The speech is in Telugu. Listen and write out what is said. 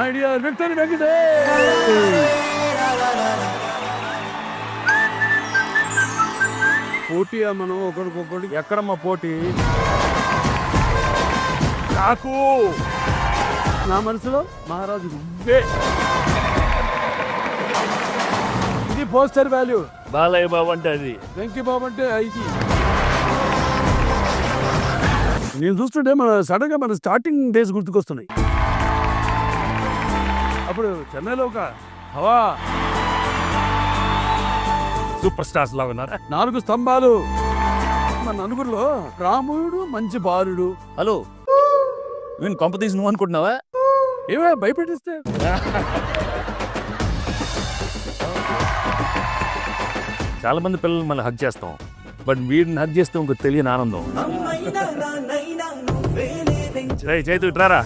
My dear victory Venkatesh. పోటీ మనం ఒకరికొకటి. ఎక్కడమ్మా పోటీ? నాకు నా మనసులో మహారాజు నువ్వే. ఇది పోస్టర్ వాల్యూ. బాలయ్య బాబు అంటే అది, వెంకీ బాబు అంటే ఐటీ. నేను చూస్తుంటే సడన్ గా మన స్టార్టింగ్ డేస్ గుర్తుకొస్తున్నాయి. అప్పుడు చెన్నైలో ఒక హవా సూపర్ స్టార్స్ లాగా ఉన్నారు. 4 స్తంభాలు. మన నలుగురిలో రాముడు మంచి బాలుడు. హలో, నేను కొంప తీసి నువ్వు అనుకుంటున్నావా? ఏమే భయపెట్టిస్తే. చాలా మంది పిల్లలు మనం హగ్ చేస్తాం, బట్ వీడిని హగ్ చేస్తే ఇంకో తెలియని ఆనందం. చైతు ఇట్రారా.